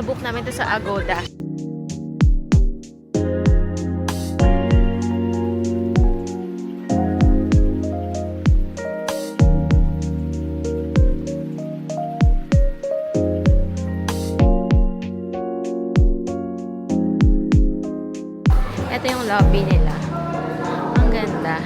Nabook namin to sa Agoda. Ito yung lobby nila. Ang ganda.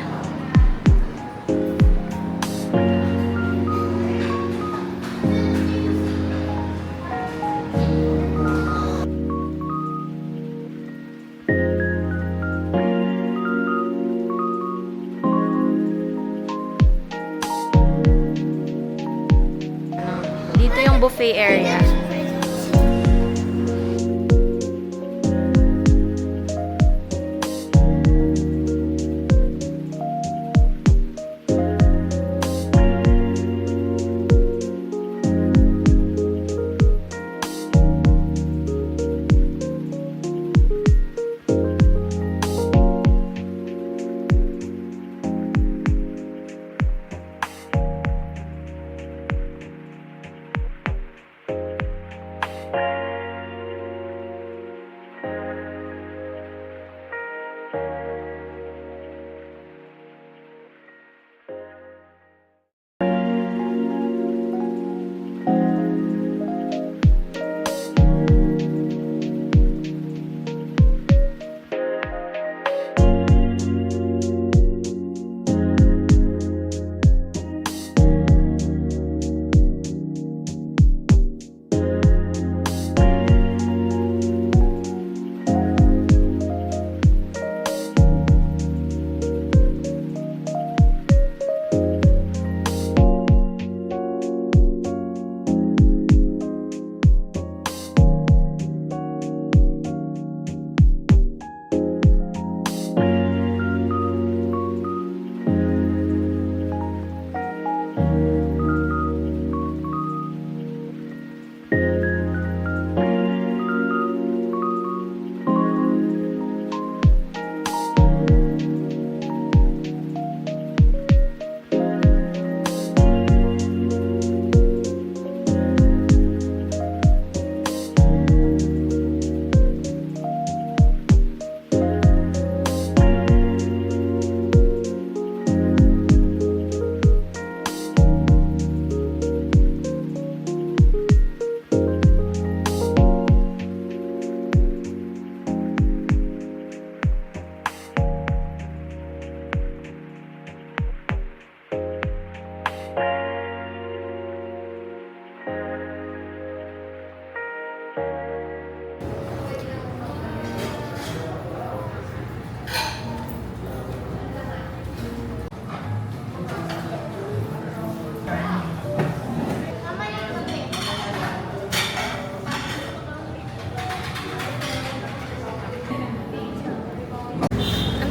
Dito yung buffet area.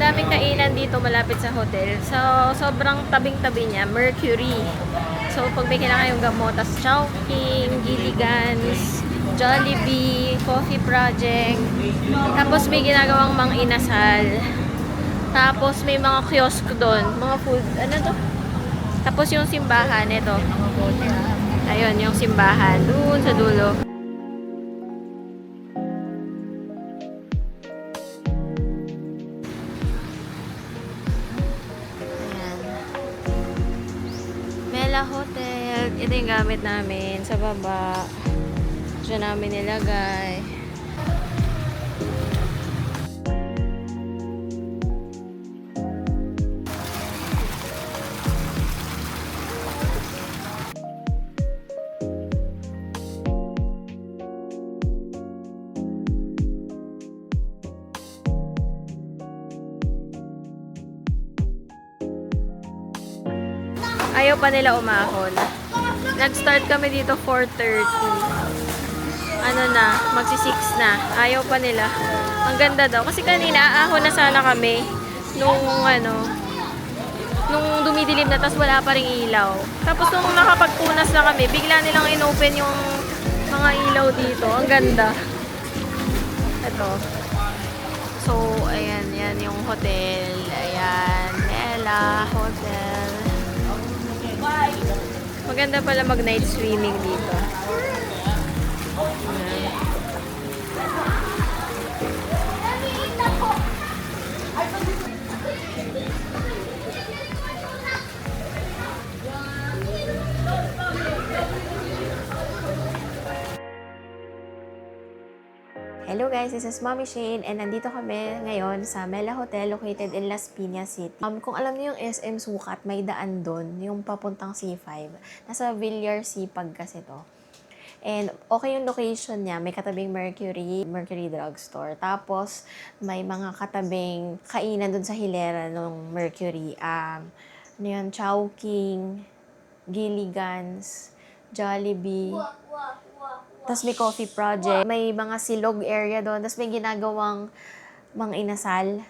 Daming kainan dito malapit sa hotel. So, sobrang tabing-tabi niya, Mercury. So, pag may kailangan kayong gamot, tas Chowking, Gilligan's, Jollibee, Coffee Project. Tapos may ginagawang Mang Inasal. Tapos may mga kiosk doon, mga food, ano to? Tapos yung simbahan, ito. Ayun, yung simbahan, doon sa dulo. Hotel. Ito yung gamit namin sa baba. Diyan namin nilagay. Ayaw pa nila umahon. Nag-start kami dito 4:30. Ano na, magsi-6 na. Ayaw pa nila. Ang ganda daw. Kasi kanina, aahon na sana kami. Nung dumidilim na, tas wala pa ring ilaw. Tapos nung nakapagpunas na kami, bigla nilang inopen yung mga ilaw dito. Ang ganda. Ito. So, ayan. Yan yung hotel. Ayan. Mela Hotel. Maganda pala mag-night swimming dito. Ayan. Hello guys, this is Mommy Shane and nandito kami ngayon sa Mela Hotel located in Las Piñas City. Kung alam niyo yung SM Sukat, may daan doon, yung papuntang C5. Nasa Villar Sipag kasi to. And okay yung location niya, may katabing Mercury Drugstore. Tapos may mga katabing kainan doon sa hilera ng Mercury. Ano yun, Chowking, Gilligan's, Jollibee. Tapos may coffee project. May mga silog area doon. Tapos may ginagawang mga inasal.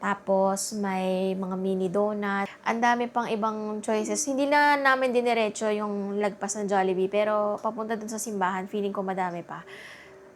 Tapos may mga mini donut. Ang dami pang ibang choices. Hindi na namin diniretso yung lagpas ng Jollibee. Pero papunta dun sa simbahan, feeling ko madami pa.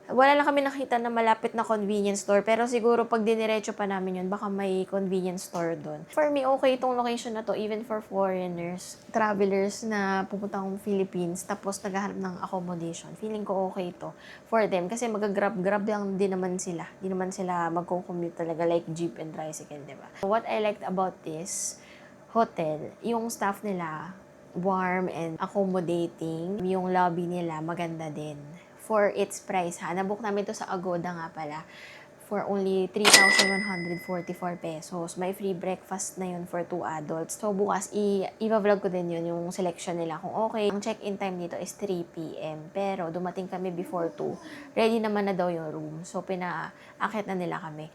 Wala lang kami nakita na malapit na convenience store. Pero siguro pag diniretso pa namin yun, baka may convenience store doon. For me, okay itong location na to, even for foreigners, travelers na pupuntang Philippines, tapos naghahanap ng accommodation. Feeling ko okay ito for them. Kasi mag-grab lang din naman sila. Di naman sila magko-commute talaga like jeep and tricycle, di ba? What I liked about this hotel, yung staff nila, warm and accommodating. Yung lobby nila, maganda din. For its price ha. Nabook namin to sa Agoda nga pala. For only 3,144 pesos. May free breakfast na yun for 2 adults. So bukas, i-vlog ko din yun, yung selection nila kung okay. Ang check-in time dito is 3 p.m. Pero dumating kami before 2. Ready naman na daw yung room. So pinaakit na nila kami.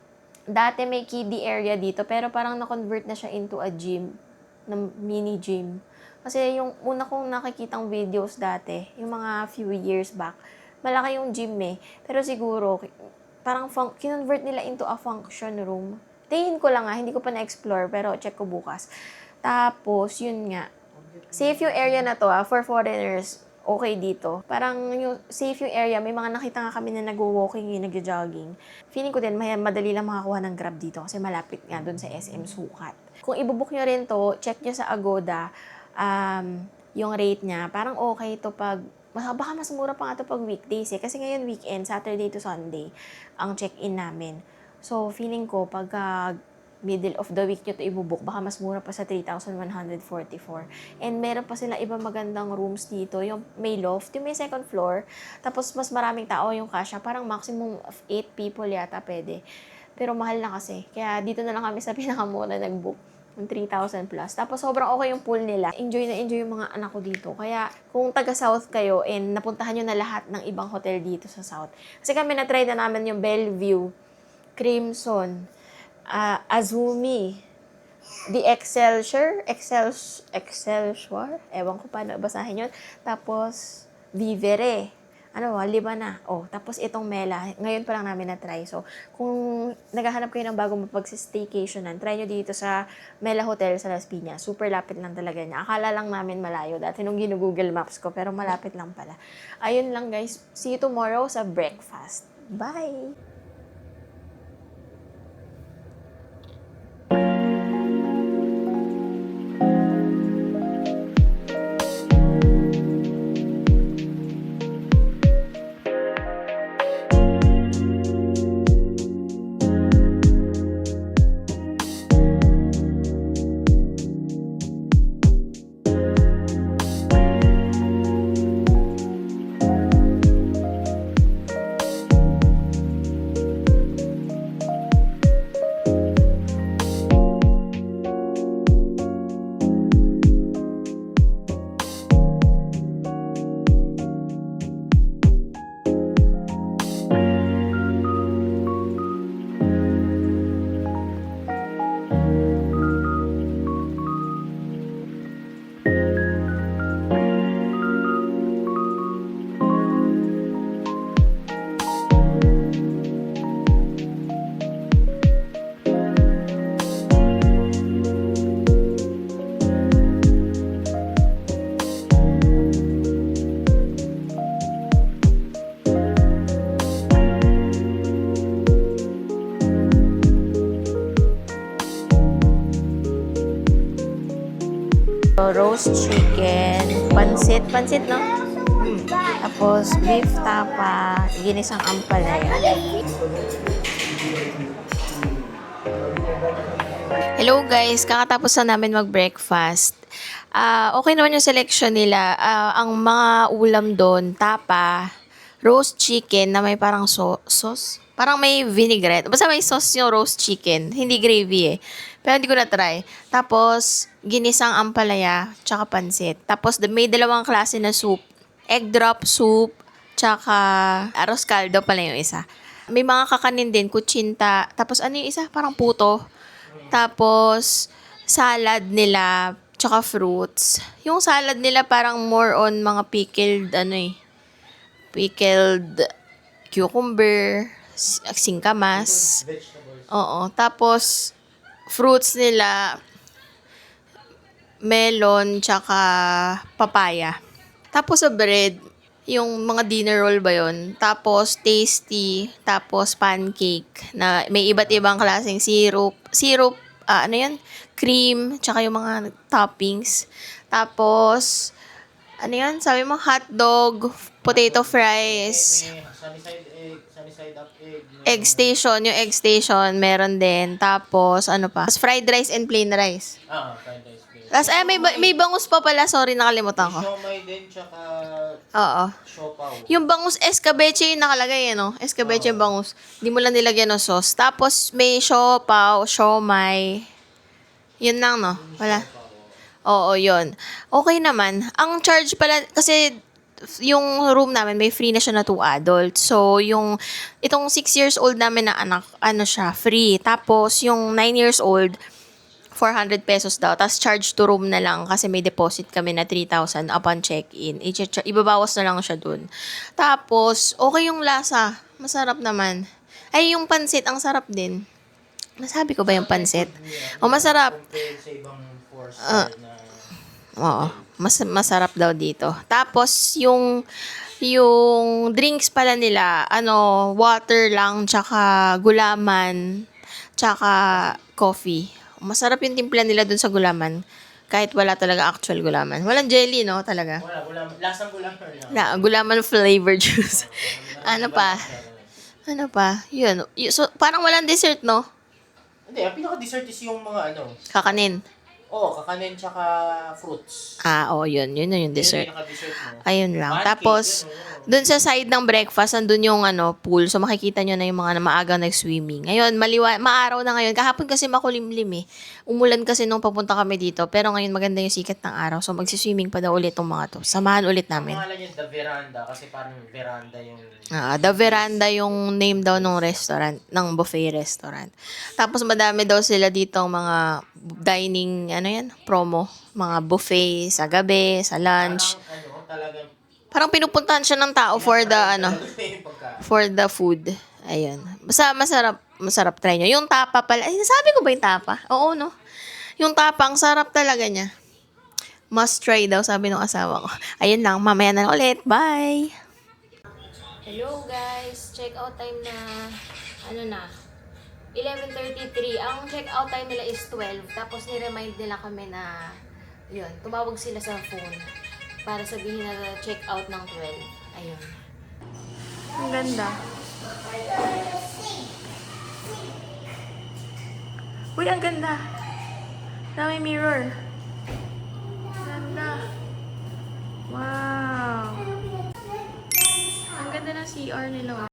Dati may kiddie area dito, pero parang na-convert na siya into a gym, na mini gym. Kasi yung una kong nakikitang videos dati, yung mga few years back, malaki yung gym eh. Pero siguro, parang kinonvert nila into a function room. Tingin ko lang hindi ko pa na-explore, pero check ko bukas. Tapos, yun nga. Safe yung area na to for foreigners. Okay dito. Parang yung safe yung area. May mga nakita nga kami na nag-walking, nag-jogging. Feeling ko din, madali lang makakuha ng Grab dito kasi malapit nga dun sa SM Sukat. Kung ibubook nyo rin to, check nyo sa Agoda, yung rate niya. Parang okay to pag baka mas mura pa nga ito pag weekdays eh. Kasi ngayon weekend, Saturday to Sunday, ang check-in namin. So, feeling ko, pagka middle of the week nyo ito ibubuk, baka mas mura pa sa 3,144. And meron pa sila ibang magandang rooms dito. Yung may loft, yung may second floor. Tapos, mas maraming tao yung kasya. Parang maximum of 8 people yata pwede. Pero mahal na kasi. Kaya dito na lang kami sa pinakamura nag-book. 3,000 plus. Tapos sobrang okay yung pool nila. Enjoy na enjoy yung mga anak ko dito. Kaya kung taga-South kayo and napuntahan nyo na lahat ng ibang hotel dito sa South. Kasi kami na-try na namin yung Bellevue, Crimson, Azumi, The Excelsior, ewan ko paano basahin yun. Tapos, Vivere. Lima na. Tapos itong Mela, ngayon pa lang namin na-try. So, kung naghahanap kayo ng bagong mapag-staycationan, try nyo dito sa Mela Hotel sa Las Piñas. Super lapit lang talaga niya. Akala lang namin malayo dati nung ginu-Google Maps ko, pero malapit lang pala. Ayun lang guys. See you tomorrow sa breakfast. Bye! Roast chicken, pansit no? Tapos beef tapa, ginisang ampalaya. Hello guys, kakatapos na namin mag-breakfast. Okay naman yung selection nila. Ang mga ulam doon, tapa, roast chicken na may parang sauce. Parang may vinaigrette. Basta may sauce yung roast chicken. Hindi gravy eh. Pero hindi ko na-try. Tapos, ginisang ampalaya, tsaka pansit. Tapos, may dalawang klase na soup. Egg drop soup, tsaka arroz caldo pala yung isa. May mga kakanin din, kutsinta. Tapos, ano yung isa? Parang puto. Tapos, salad nila, tsaka fruits. Yung salad nila parang more on mga pickled, pickled cucumber, singkamas. Oo. Tapos, fruits nila, melon, tsaka papaya. Tapos sa bread, yung mga dinner roll ba yun? Tapos tasty, tapos pancake na may iba't ibang klaseng syrup, ano yan? Cream, tsaka yung mga toppings. Tapos, ano yan? Sabi mo, hotdog, potato fries, May sunny side egg, sunny side up egg. egg station, yung egg station, meron din. Tapos, ano pa? Tapos fried rice and plain rice. Fried rice plain. Tapos, may bangus pa pala. Sorry, nakalimutan ko. Siomay din, tsaka Oo. siopaw. Yung bangus escabeche yung nakalagay, no? Escabeche yung bangus. Hindi mo lang nilagyan ng sauce. Tapos, may siopaw, siomay. Yun lang, no? Wala. Oo, yun. Okay naman. Ang charge pala, kasi yung room namin, may free na siya na 2 adults. So, itong 6 years old namin na anak, free. Tapos, yung 9 years old, 400 pesos daw. Tapos, charge to room na lang kasi may deposit kami na 3,000 upon check-in. Ibabawas na lang siya dun. Tapos, okay yung lasa. Masarap naman. Ay, yung pansit, ang sarap din. Nasabi ko ba yung pansit? O, masarap. Compared sa ibang 4-star na... Oo. Masarap daw dito. Tapos, yung drinks pala nila, water lang, tsaka gulaman, tsaka coffee. Masarap yung timpla nila dun sa gulaman. Kahit wala talaga actual gulaman. Walang jelly, no? Talaga. Wala, lasang gulaman lang. Gulaman flavor juice. Ano pa? Yun. So, parang walang dessert, no? Hindi, ang pinaka-dessert is yung mga Kakanin. kakanin tsaka fruits. Yun. Yun na yung dessert. Yun yung pinaka-dessert mo. Ayun lang. Pancake, Tapos, yun. dun sa side ng breakfast, andun yung pool. So, makikita nyo na yung mga maagang nag-swimming. Ngayon, maaraw na ngayon. Kahapon kasi makulimlim eh. Umulan kasi nung papunta kami dito. Pero ngayon, maganda yung sikat ng araw. So, magsiswimming pa daw ulit tong mga to. Samahan ulit Ang namin. pangalan yun, The Veranda, kasi parang veranda yung... The Veranda yung name daw ng restaurant, ng buffet restaurant. Tapos madami daw sila dito mga dining, promo. Mga buffet sa gabi, sa lunch. Talagang... Parang pinupuntahan siya ng tao for the, for the food. Ayun. Basta masarap try nyo. Yung tapa pala, ay, nasabi ko ba yung tapa? Oo, no? Yung tapa, ang sarap talaga niya. Must try daw, sabi ng asawa ko. Ayun lang, mamaya na ulit. Bye! Hello guys, check-out time na, 11:33. Ang check-out time nila is 12. Tapos ni-remind nila kami na, tumawag sila sa phone para sabihin na check-out ng 12. Ayun. Ang ganda. Uy, ang ganda. Dami mirror. Ganda. Wow. Ang ganda ng CR nila.